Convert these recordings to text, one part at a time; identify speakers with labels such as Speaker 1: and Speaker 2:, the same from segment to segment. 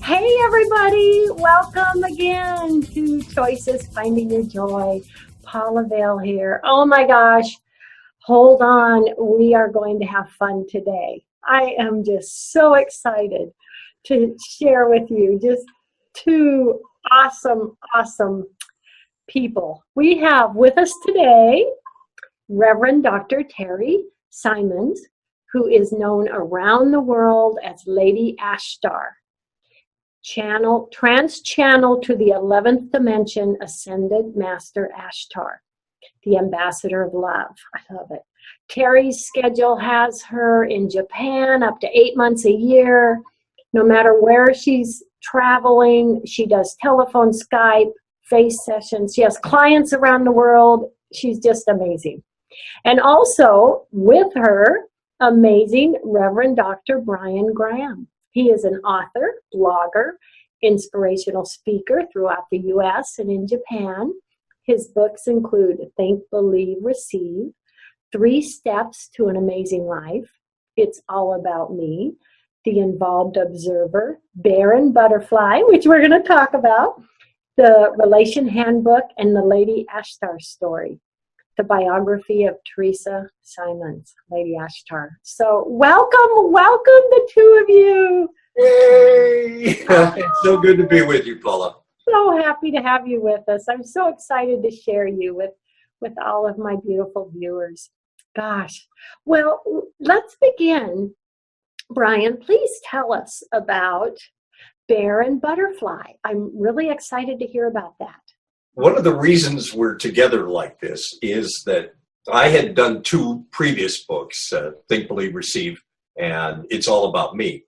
Speaker 1: Hey everybody, welcome again to Choices Finding Your Joy. Paula Vail here. Oh my gosh, hold on. We are going to have fun today. I am just so excited to share with you just two awesome people. We have with us today Rev Dr. Terry Simons, who is known around the world as Lady Ashtar. Trans-channel to the 11th dimension, Ascended Master Ashtar, the ambassador of love. I love it. Terry's schedule has her in Japan up to 8 months a year. No matter where she's traveling, she does telephone, Skype, face sessions. She has clients around the world. She's just amazing. And also with her, amazing Reverend Dr. Brian Graham. He is an author, blogger, inspirational speaker throughout the U.S. and in Japan. His books include Think, Believe, Receive, 3 Steps to an Amazing Life, It's All About Me, The Involved Observer, Bear and Butterfly, which we're going to talk about, The Relation Handbook, and The Lady Ashtar Story, the biography of Teresa Simons, Lady Ashtar. So welcome, the two of you.
Speaker 2: Yay! It's so good to be with you, Paula.
Speaker 1: So happy to have you with us. I'm so excited to share you with all of my beautiful viewers. Gosh. Well, let's begin. Brian, please tell us about Bear and Butterfly. I'm really excited to hear about that.
Speaker 2: One of the reasons we're together like this is that I had done 2 previous books, Think, Believe, Receive, and It's All About Me,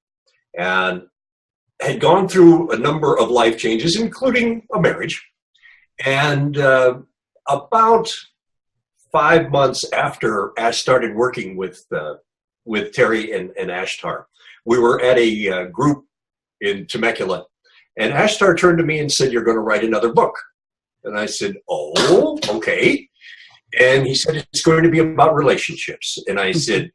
Speaker 2: and had gone through a number of life changes, including a marriage. And about 5 months after Ash started working with Terry and Ashtar, we were at a group in Temecula, and Ashtar turned to me and said, "You're going to write another book." And I said, "Oh, okay." And he said, "It's going to be about relationships." And I said,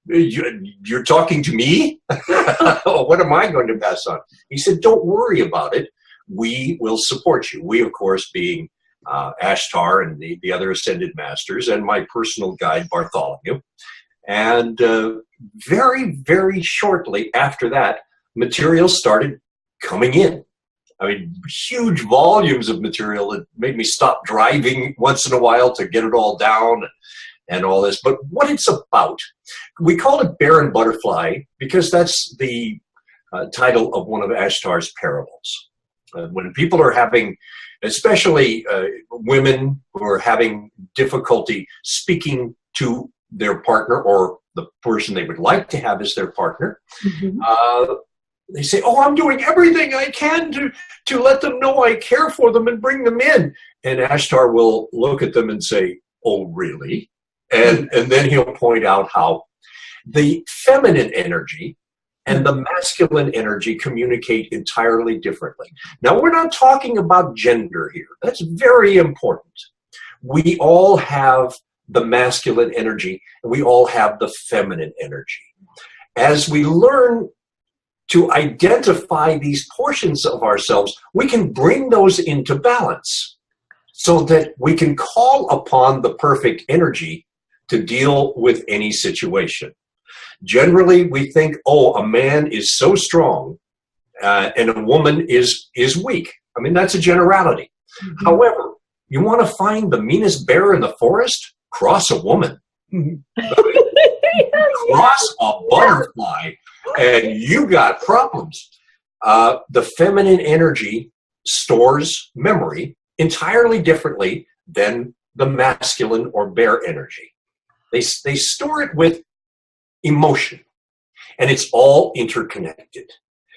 Speaker 2: you're talking to me? What am I going to pass on? He said, "Don't worry about it. We will support you." We, of course, being Ashtar and the other Ascended Masters, and my personal guide, Bartholomew. And very, very shortly after that, material started coming in. I mean, huge volumes of material that made me stop driving once in a while to get it all down and all this. But what it's about, we call it Bear and Butterfly because that's the title of one of Ashtar's parables. When people are having, especially women who are having difficulty speaking to their partner or the person they would like to have as their partner, they say, "Oh, I'm doing everything I can to let them know I care for them and bring them in." And Ashtar will look at them and say, "Oh, really?" And then he'll point out how the feminine energy and the masculine energy communicate entirely differently. Now, we're not talking about gender here. That's very important. We all have the masculine energy, and we all have the feminine energy. As we learn to identify these portions of ourselves, we can bring those into balance so that we can call upon the perfect energy to deal with any situation. Generally, we think, oh, a man is so strong and a woman is weak. I mean, that's a generality. However, you want to find the meanest bear in the forest? Cross a woman. Cross a butterfly, and you got problems. The feminine energy stores memory entirely differently than the masculine or bear energy. They store it with emotion, and it's all interconnected.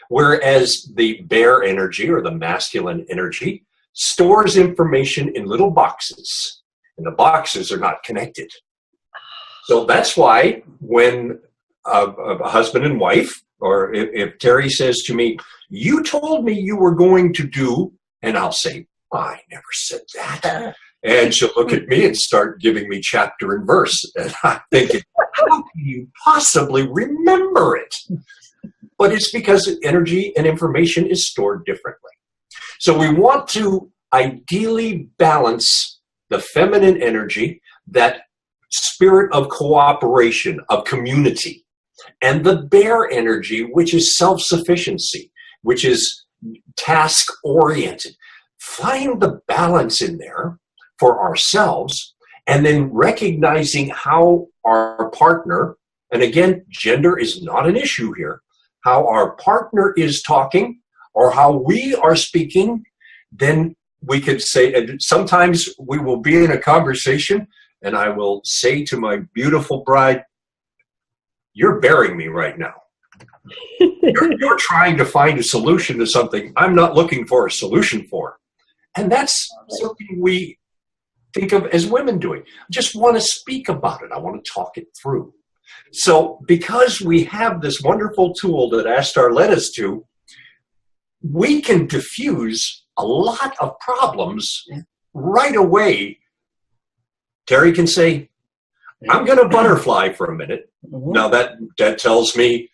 Speaker 2: Whereas the bear energy or the masculine energy stores information in little boxes, and the boxes are not connected. So that's why when a husband and wife, or if Terry says to me, "You told me you were going to do," and I'll say, "I never said that." And she'll look at me and start giving me chapter and verse. And I'm thinking, how can you possibly remember it? but it's because energy and information is stored differently. So we want to ideally balance the feminine energy, that spirit of cooperation, of community, and the bear energy, which is self-sufficiency, which is task-oriented. Find the balance in there for ourselves, and then recognizing how our partner, and again, gender is not an issue here, how our partner is talking or how we are speaking, then we could say, and sometimes we will be in a conversation and I will say to my beautiful bride, you're bearing me right now. You're trying to find a solution to something I'm not looking for a solution for. And that's something we think of as women doing. I just want to speak about it. I want to talk it through. So because we have this wonderful tool that Ashtar led us to, we can diffuse a lot of problems right away. Terry can say, I'm going to butterfly for a minute. Now that tells me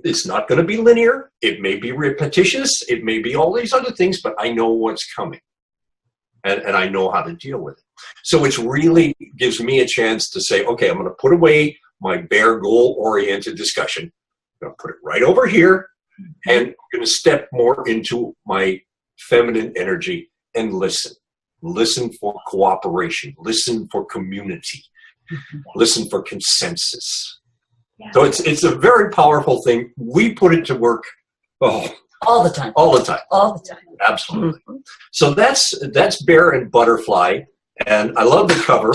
Speaker 2: it's not going to be linear. It may be repetitious. It may be all these other things, but I know what's coming. And I know how to deal with it. So it really gives me a chance to say, okay, I'm going to put away my bare goal-oriented discussion. I'm going to put it right over here, and I'm going to step more into my feminine energy and listen. Listen for cooperation. Listen for community. Listen for consensus. Yeah. So it's a very powerful thing. We put it to work
Speaker 3: all the time.
Speaker 2: All the time.
Speaker 3: All the time.
Speaker 2: Absolutely. So that's Bear and Butterfly, and I love the cover.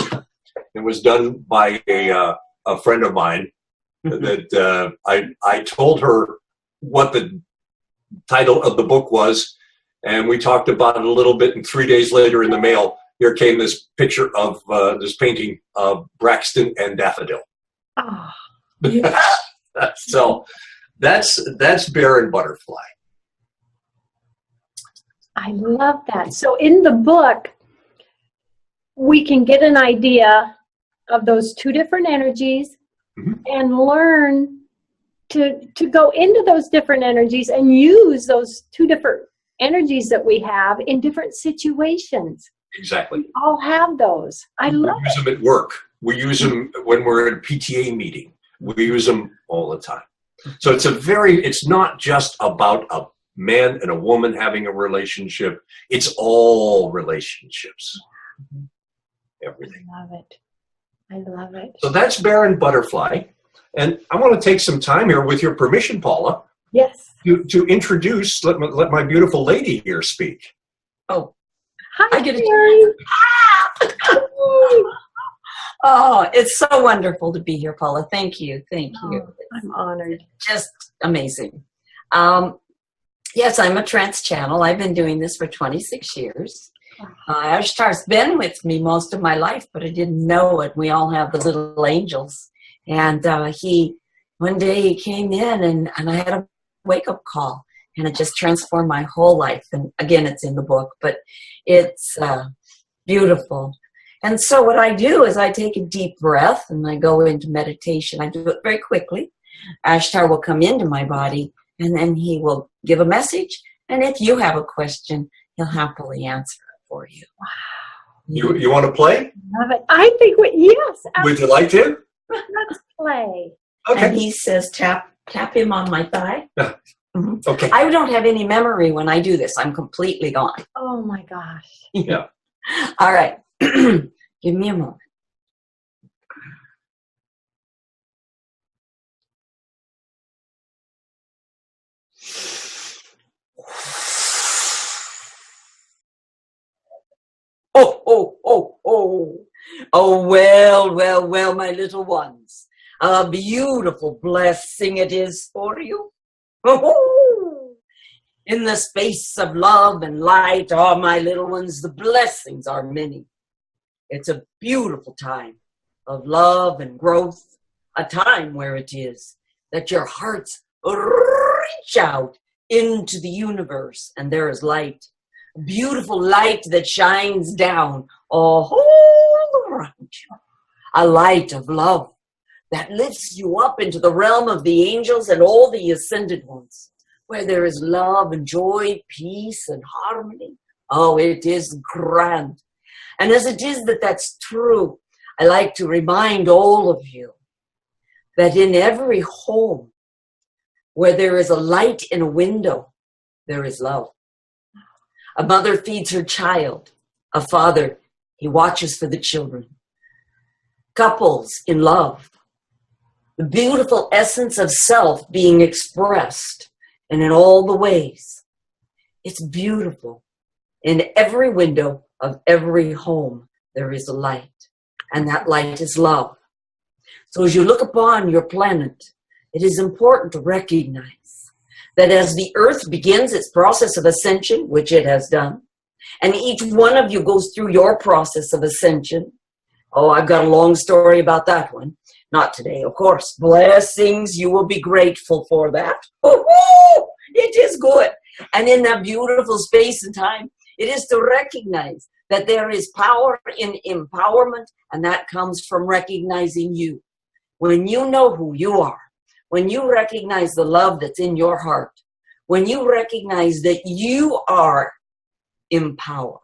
Speaker 2: It was done by a friend of mine. That I told her what the title of the book was, and we talked about it a little bit. And 3 days later, in the mail, here came this picture of this painting of Braxton and Daffodil.
Speaker 1: Oh,
Speaker 3: yeah.
Speaker 2: So that's Bear and Butterfly.
Speaker 1: I love that. So in the book, we can get an idea of those two different energies and learn to go into those different energies and use those two different energies that we have in different situations.
Speaker 2: Exactly.
Speaker 1: We all have those. I love it.
Speaker 2: We use them at work. We use them when we're at a PTA meeting. We use them all the time. So it's not just about a man and a woman having a relationship. It's all relationships. Everything.
Speaker 1: I love it. I love it.
Speaker 2: So that's Bear and Butterfly. And I want to take some time here, with your permission, Paula.
Speaker 1: Yes.
Speaker 2: To introduce, let my beautiful lady here speak.
Speaker 3: Oh.
Speaker 1: Hi,
Speaker 3: I get
Speaker 1: Terry.
Speaker 3: Oh, it's so wonderful to be here, Paula. Thank you. Thank you.
Speaker 1: Oh, I'm honored.
Speaker 3: Just amazing. Yes, I'm a trance channel. I've been doing this for 26 years. Ashtar's been with me most of my life, but I didn't know it. We all have the little angels. And one day he came in and I had a wake-up call, and it just transformed my whole life. And again, it's in the book, but it's beautiful. And so what I do is I take a deep breath and I go into meditation. I do it very quickly. Ashtar will come into my body, and then he will give a message. And if you have a question, he'll happily answer it for you.
Speaker 1: Wow.
Speaker 2: You want to play?
Speaker 1: Love it. I think yes.
Speaker 2: Would you like to?
Speaker 1: Let's play.
Speaker 2: Okay.
Speaker 3: And he says, tap him on my thigh.
Speaker 2: Okay.
Speaker 3: I don't have any memory when I do this. I'm completely gone.
Speaker 1: Oh my gosh.
Speaker 2: Yeah.
Speaker 3: All right. Give me a moment. Oh, well, my little ones. A beautiful blessing it is for you. In the space of love and light, oh, my little ones, the blessings are many. It's a beautiful time of love and growth, a time where it is that your hearts reach out into the universe and there is light. A beautiful light that shines down all around you. A light of love that lifts you up into the realm of the angels and all the ascended ones, where there is love and joy, peace and harmony. Oh, it is grand. And as it is that that's true, I like to remind all of you that in every home where there is a light in a window, there is love. A mother feeds her child. A father, he watches for the children. Couples in love. The beautiful essence of self being expressed and in all the ways. It's beautiful. In every window of every home, there is a light. And that light is love. So as you look upon your planet, it is important to recognize that as the earth begins its process of ascension, which it has done, and each one of you goes through your process of ascension. Oh, I've got a long story about that one. Not today, of course. Blessings, you will be grateful for that. Oh, it is good. And in that beautiful space and time, it is to recognize that there is power in empowerment, and that comes from recognizing you. When you know who you are, when you recognize the love that's in your heart, when you recognize that you are empowered,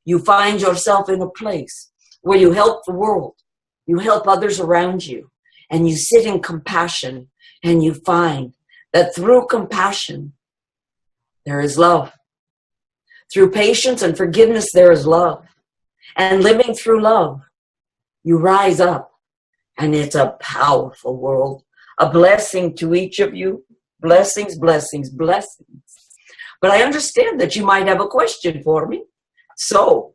Speaker 3: you find yourself in a place where you help the world, you help others around you, and you sit in compassion, and you find that through compassion, there is love. Through patience and forgiveness, there is love. And living through love, you rise up, and it's a powerful world. A blessing to each of you. Blessings, blessings, blessings. But I understand that you might have a question for me. So,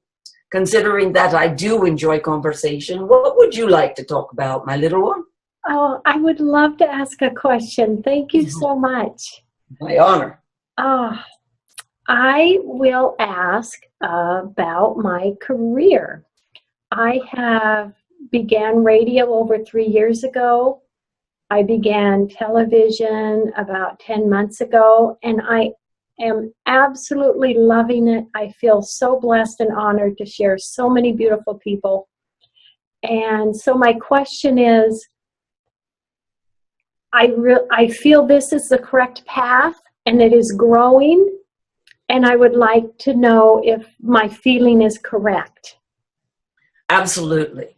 Speaker 3: considering that I do enjoy conversation, what would you like to talk about, my little one?
Speaker 1: Oh, I would love to ask a question. Thank you so much.
Speaker 3: My honor.
Speaker 1: I will ask about my career. I have began radio over 3 years ago. I began television about 10 months ago, and I am absolutely loving it. I feel so blessed and honored to share so many beautiful people. And so my question is, I feel this is the correct path, and it is growing, and I would like to know if my feeling is correct.
Speaker 3: Absolutely.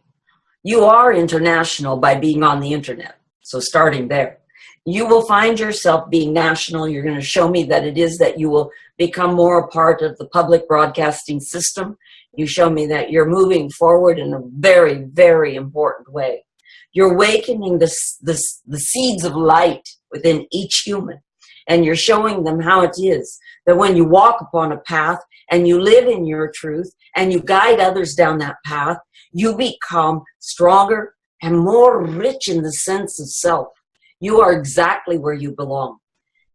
Speaker 3: You are international by being on the internet. So starting there, you will find yourself being national. You're going to show me that it is that you will become more a part of the public broadcasting system. You show me that you're moving forward in a very, very important way. You're awakening the seeds of light within each human. And you're showing them how it is that when you walk upon a path and you live in your truth and you guide others down that path, you become stronger and more rich in the sense of self. You are exactly where you belong.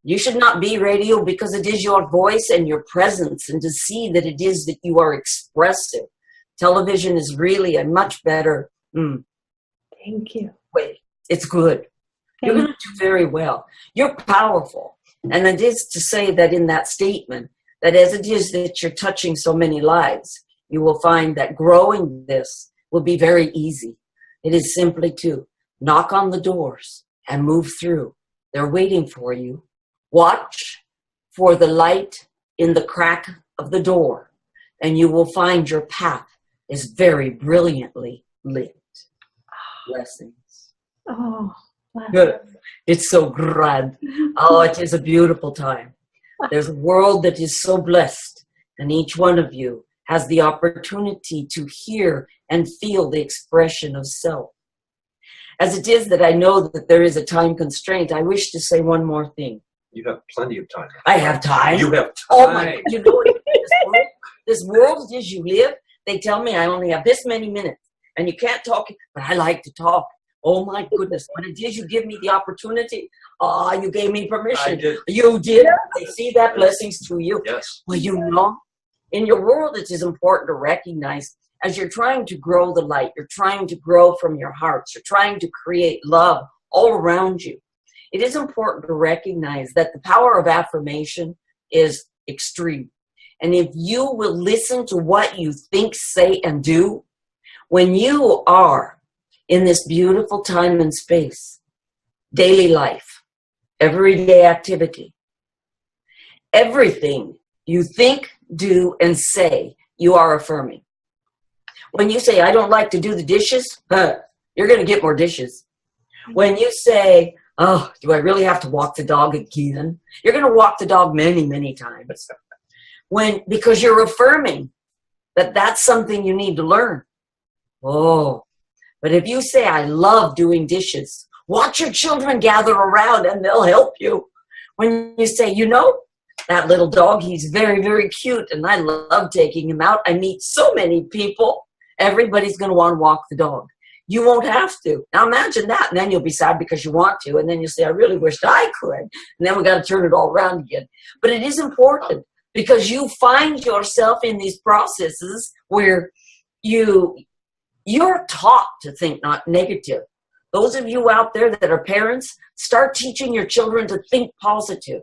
Speaker 3: You should not be radio because it is your voice and your presence, and to see that it is that you are expressive. Television is really a much better
Speaker 1: Thank you.
Speaker 3: way. It's good. You're going to do very well. You're powerful. And it is to say that in that statement, that as it is that you're touching so many lives, you will find that growing this will be very easy. It is simply to knock on the doors and move through. They're waiting for you. Watch for the light in the crack of the door, and you will find your path is very brilliantly lit. Blessings.
Speaker 1: Oh, wow.
Speaker 3: Good. It's so grand. Oh, it is a beautiful time. There's a world that is so blessed, and each one of you has the opportunity to hear and feel the expression of self. As it is that I know that there is a time constraint, I wish to say one more thing.
Speaker 2: You have plenty of time.
Speaker 3: I have time.
Speaker 2: You have time.
Speaker 3: Oh my, you know, this world as you live, they tell me I only have this many minutes and you can't talk, but I like to talk. Oh my goodness, when it is you give me the opportunity, you gave me permission.
Speaker 2: I did.
Speaker 3: You did. I see that. Blessings to you.
Speaker 2: Yes.
Speaker 3: Well, you know, in your world, it is important to recognize as you're trying to grow the light, you're trying to grow from your hearts, you're trying to create love all around you. It is important to recognize that the power of affirmation is extreme. And if you will listen to what you think, say, and do, when you are in this beautiful time and space, daily life, everyday activity. Everything you think, do, and say, you are affirming. When you say, I don't like to do the dishes, you're going to get more dishes. When you say, oh, do I really have to walk the dog again? You're going to walk the dog many, many times. Because you're affirming that that's something you need to learn. Oh, but if you say, I love doing dishes, watch your children gather around and they'll help you. When you say, you know, that little dog, he's very, very cute and I love taking him out. I meet so many people. Everybody's going to want to walk the dog. You won't have to. Now imagine that, and then you'll be sad because you want to, and then you'll say, I really wished I could. And then we got to turn it all around again. But it is important because you find yourself in these processes where you're taught to think not negative. Those of you out there that are parents, start teaching your children to think positive.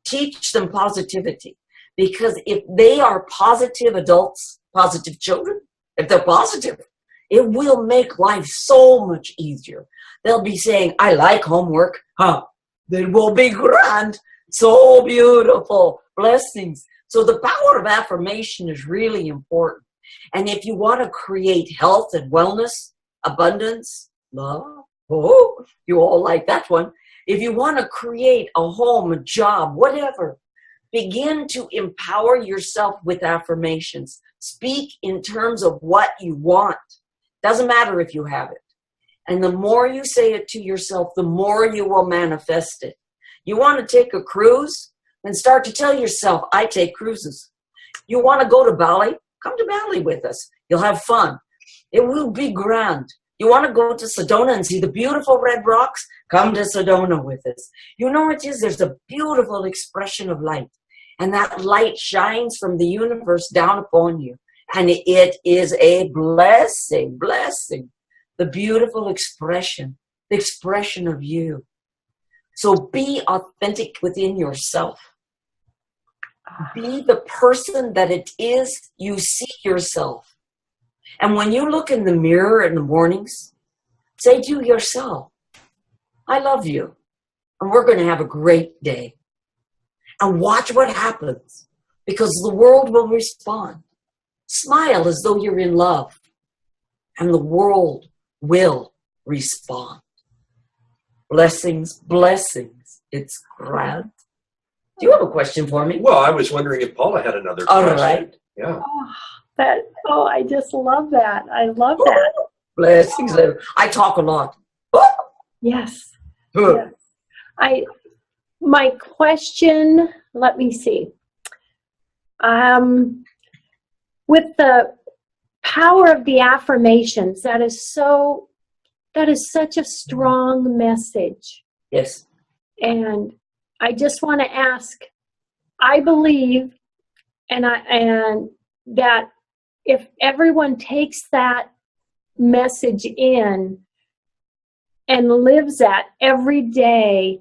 Speaker 3: Teach them positivity. Because if they are positive adults, positive children, if they're positive, it will make life so much easier. They'll be saying, I like homework. It will be grand. So beautiful. Blessings. So the power of affirmation is really important. And if you want to create health and wellness, abundance, love, you all like that one. If you want to create a home, a job, whatever, begin to empower yourself with affirmations. Speak in terms of what you want. Doesn't matter if you have it. And the more you say it to yourself, the more you will manifest it. You want to take a cruise? Then start to tell yourself, I take cruises. You want to go to Bali? Come to Bali with us. You'll have fun. It will be grand. You want to go to Sedona and see the beautiful red rocks? Come to Sedona with us. You know what it is? There's a beautiful expression of light. And that light shines from the universe down upon you. And it is a blessing. The beautiful expression, the expression of you. So be authentic within yourself. Be the person that it is you see yourself. And when you look in the mirror in the mornings, say to yourself, I love you. And we're going to have a great day. And watch what happens, because the world will respond. Smile as though you're in love, and the world will respond. Blessings, blessings. It's grand. Do you have a question for me?
Speaker 2: Well, I was wondering if Paula had another
Speaker 3: All
Speaker 2: question.
Speaker 3: right.
Speaker 2: Yeah.
Speaker 1: I just love that. I love that.
Speaker 3: Blessings. I talk a lot.
Speaker 1: Yes. Yes. My question, let me see. With the power of the affirmations, that is such a strong message.
Speaker 3: Yes.
Speaker 1: And I just want to ask, I believe and that if everyone takes that message in and lives that every day,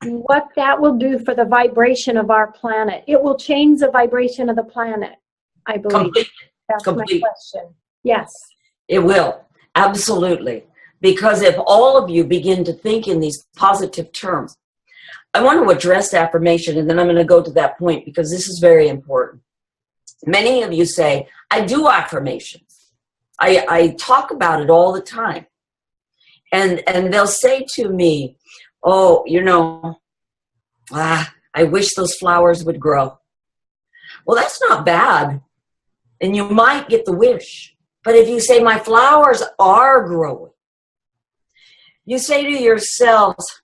Speaker 1: what that will do for the vibration of our planet. It will change the vibration of the planet, I believe. That's my question. Yes.
Speaker 3: It will. Absolutely. Because if all of you begin to think in these positive terms, I want to address affirmation, and then I'm going to go to that point because this is very important. Many of you say, I do affirmations. I talk about it all the time. And they'll say to me, oh, I wish those flowers would grow. Well, that's not bad. And you might get the wish. But if you say, my flowers are growing, you say to yourselves,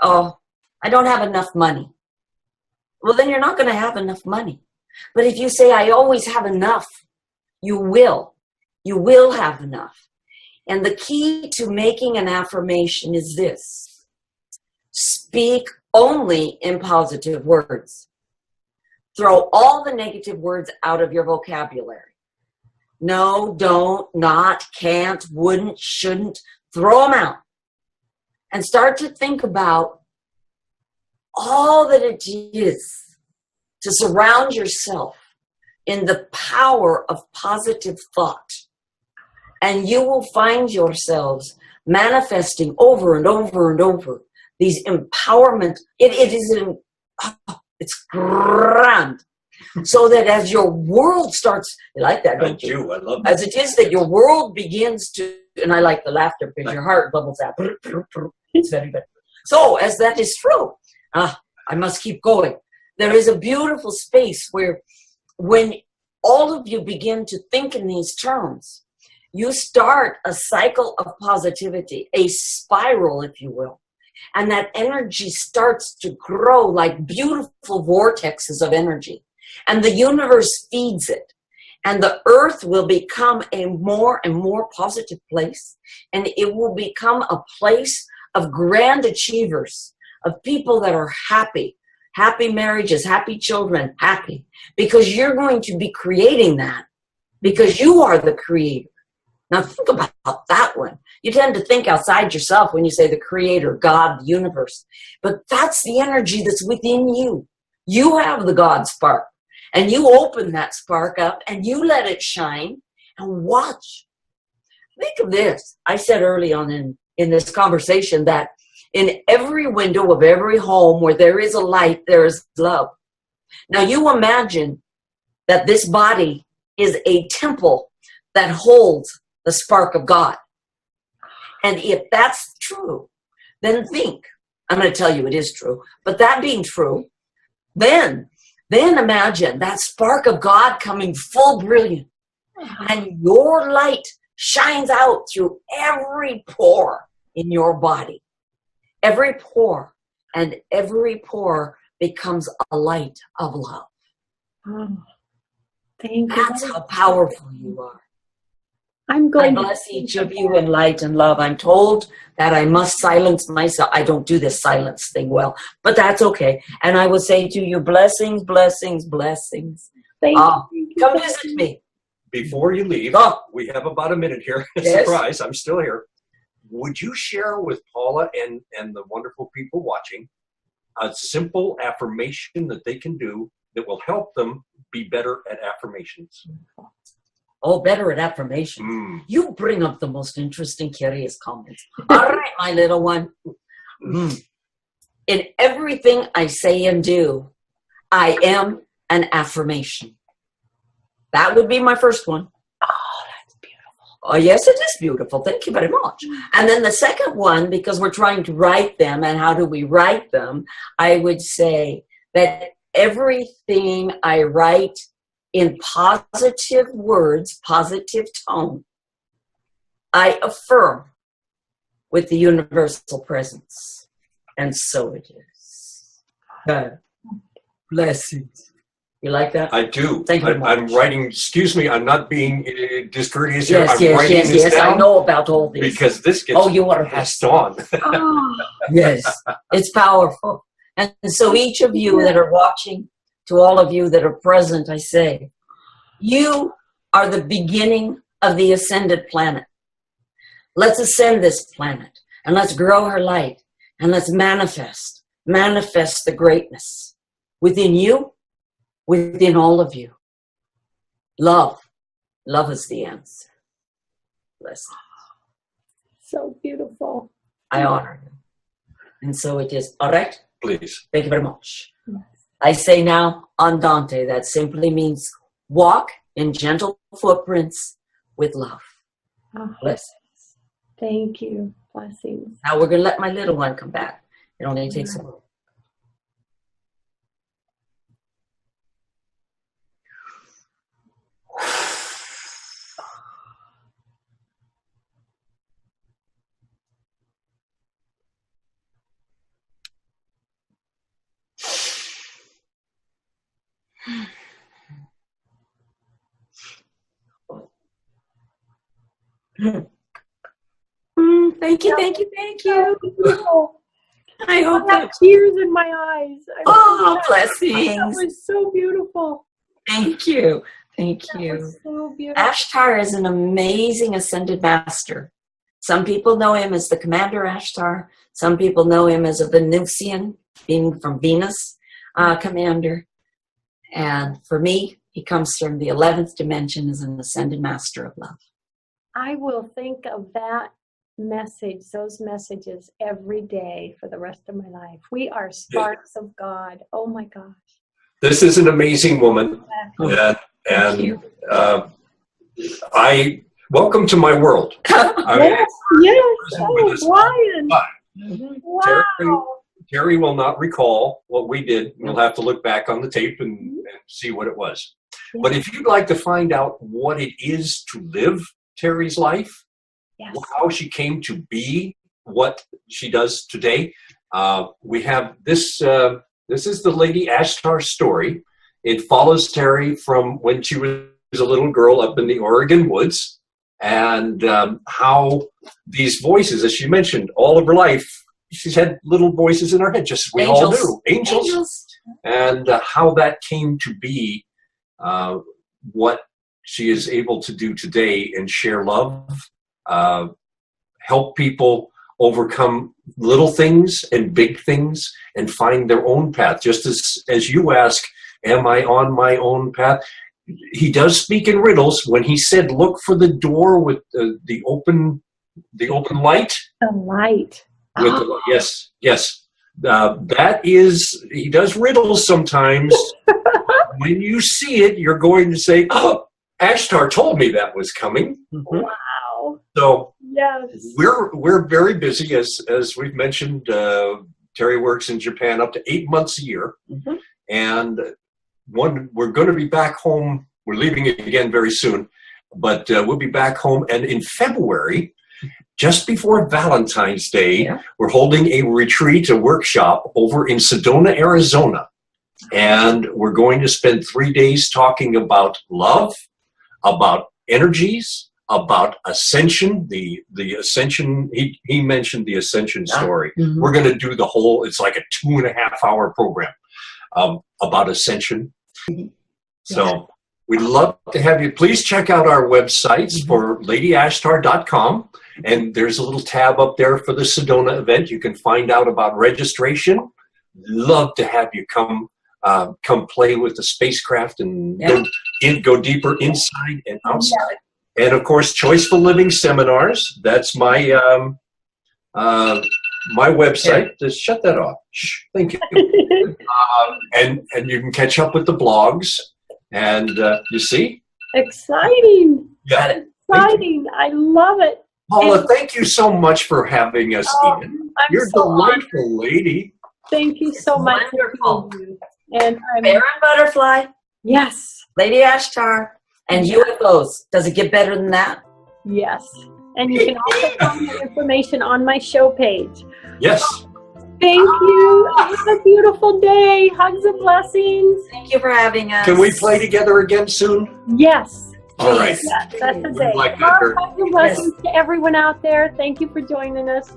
Speaker 3: oh, I don't have enough money. Well, then you're not going to have enough money. But if you say, I always have enough, you will. You will have enough. And the key to making an affirmation is this. Speak only in positive words. Throw all the negative words out of your vocabulary. No, don't, not, can't, wouldn't, shouldn't. Throw them out. And start to think about all that it is to surround yourself in the power of positive thought. And you will find yourselves manifesting over and over and over these empowerment. It's grand. So that as your world starts, you like that, don't you?
Speaker 2: I love that.
Speaker 3: As it is that your world begins to, and I like the laughter because your heart bubbles out. It's very good. So as that is true, I must keep going. There is a beautiful space where when all of you begin to think in these terms, you start a cycle of positivity, a spiral, if you will. And that energy starts to grow like beautiful vortexes of energy. And the universe feeds it. And the earth will become a more and more positive place. And it will become a place of grand achievers, of people that are happy. Happy marriages, happy children, happy. Because you're going to be creating that. Because you are the creator. Now think about that one. You tend to think outside yourself when you say the creator, God, the universe. But that's the energy that's within you. You have the God spark. And you open that spark up and you let it shine and watch. Think of this. I said early on in this conversation that in every window of every home where there is a light, there is love. Now you imagine that this body is a temple that holds the spark of God. And if that's true, then think, I'm going to tell you it is true, but that being true, then imagine that spark of God coming full brilliant and your light shines out through every pore in your body. Every pore, and every pore becomes a light of love.
Speaker 1: Oh, thank you.
Speaker 3: That's how powerful you are.
Speaker 1: I'm going
Speaker 3: I bless each of you in light and love. I'm told that I must silence myself. I don't do this silence thing well, but that's okay. And I will say to you, blessings, blessings, blessings.
Speaker 1: Thank you.
Speaker 3: Come visit me.
Speaker 2: Before you leave, we have about a minute here.
Speaker 3: Yes.
Speaker 2: Surprise, I'm still here. Would you share with Paula and the wonderful people watching a simple affirmation that they can do that will help them be better at affirmations?
Speaker 3: Oh, better at affirmation. You bring up the most interesting, curious comments. All right, my little one. In everything I say and do, I am an affirmation. That would be my first one.
Speaker 1: Oh, that's beautiful.
Speaker 3: Oh, yes, it is beautiful. Thank you very much. And then the second one, because we're trying to write them, and how do we write them? I would say that everything I write in positive words, positive tone, I affirm with the universal presence. And so it is. God blessings. You like that?
Speaker 2: I do.
Speaker 3: Thank you very much.
Speaker 2: I'm writing, excuse me, I'm not being discourteous here.
Speaker 3: Yes,
Speaker 2: I'm writing this down
Speaker 3: I know about all this.
Speaker 2: because this gets
Speaker 3: you are
Speaker 2: passed on.
Speaker 1: Oh,
Speaker 3: Yes, it's powerful. And so each of you that are watching, to all of you that are present, I say, you are the beginning of the ascended planet. Let's ascend this planet and let's grow her light and let's manifest the greatness within you, within all of you. Love is the answer. Bless.
Speaker 1: so beautiful.
Speaker 3: I honor you. And so it is. All right?
Speaker 2: Please.
Speaker 3: Thank you very much. I say now, andante. That simply means walk in gentle footprints with love.
Speaker 1: Oh,
Speaker 3: Blessings.
Speaker 1: thank you. Blessings.
Speaker 3: Now we're going to let my little one come back. It only takes a moment. Thank you, thank you, thank you. I hope
Speaker 1: I have
Speaker 3: that.
Speaker 1: tears in my eyes.
Speaker 3: Oh,
Speaker 1: That
Speaker 3: blessings.
Speaker 1: was so beautiful.
Speaker 3: Thank you. Thank
Speaker 1: That
Speaker 3: you.
Speaker 1: was so beautiful.
Speaker 3: Ashtar is an amazing ascended master. Some people know him as the Commander Ashtar. Some people know him as a Venusian, being from Venus, commander. And for me, he comes from the 11th dimension as an ascended master of love.
Speaker 1: I will think of that message, those messages every day for the rest of my life. We are sparks of God. Oh my gosh.
Speaker 2: This is an amazing woman. And I welcome to my world.
Speaker 1: Yes. Oh, Brian. Wow.
Speaker 2: Terry will not recall what we did. We'll have to look back on the tape and see what it was.
Speaker 1: Yeah.
Speaker 2: But if you'd like to find out what it is to live Terry's life,
Speaker 1: Yes.
Speaker 2: how she came to be what she does today, we have this. This is the Lady Ashtar story. It follows Terry from when she was a little girl up in the Oregon woods, and how these voices, as she mentioned, all of her life, she's had little voices in her head, just as we all do. Angels. And how that came to be what she is able to do today and share love, help people overcome little things and big things and find their own path. Just as you ask, am I on my own path? He does speak in riddles when he said, look for the door with the open light.
Speaker 1: The light.
Speaker 2: With yes. That is, he does riddles sometimes. When you see it, you're going to say, oh, Ashtar told me that was coming.
Speaker 1: Wow.
Speaker 2: So
Speaker 1: yes,
Speaker 2: we're very busy, as we've mentioned. Terry works in Japan up to 8 months a year, and we're going to be back home. We're leaving again very soon, but we'll be back home. And in February, just before Valentine's Day, we're holding a retreat, a workshop over in Sedona, Arizona. And we're going to spend 3 days talking about love, about energies, about ascension, the ascension. He mentioned the ascension story. We're going to do the whole, it's like a 2.5-hour program about ascension. So we'd love to have you. Please check out our websites for ladyashtar.com. And there's a little tab up there for the Sedona event. You can find out about registration. Love to have you come play with the spacecraft and go deeper inside and outside. And of course, Choiceful Living Seminars. That's my my website. Just shut that off. Shh, thank you. And you can catch up with the blogs. And you see?
Speaker 1: Exciting.
Speaker 2: Yeah.
Speaker 1: Exciting. I love it.
Speaker 2: Paula, thank you so much for having us in. You're a delightful lady.
Speaker 1: Thank you so much.
Speaker 3: Wonderful.
Speaker 1: And
Speaker 3: Bear and Butterfly.
Speaker 1: Yes.
Speaker 3: Lady Ashtar. And UFOs. Does it get better than that?
Speaker 1: Yes. And you can also find the information on my show page.
Speaker 2: Yes.
Speaker 1: Thank you. Have a beautiful day. Hugs and blessings.
Speaker 3: Thank you for having us.
Speaker 2: Can we play together again soon?
Speaker 1: Yes.
Speaker 2: All right.
Speaker 1: Yes, that's the day.
Speaker 2: Like that.
Speaker 1: Hugs and blessings to everyone out there. Thank you for joining us.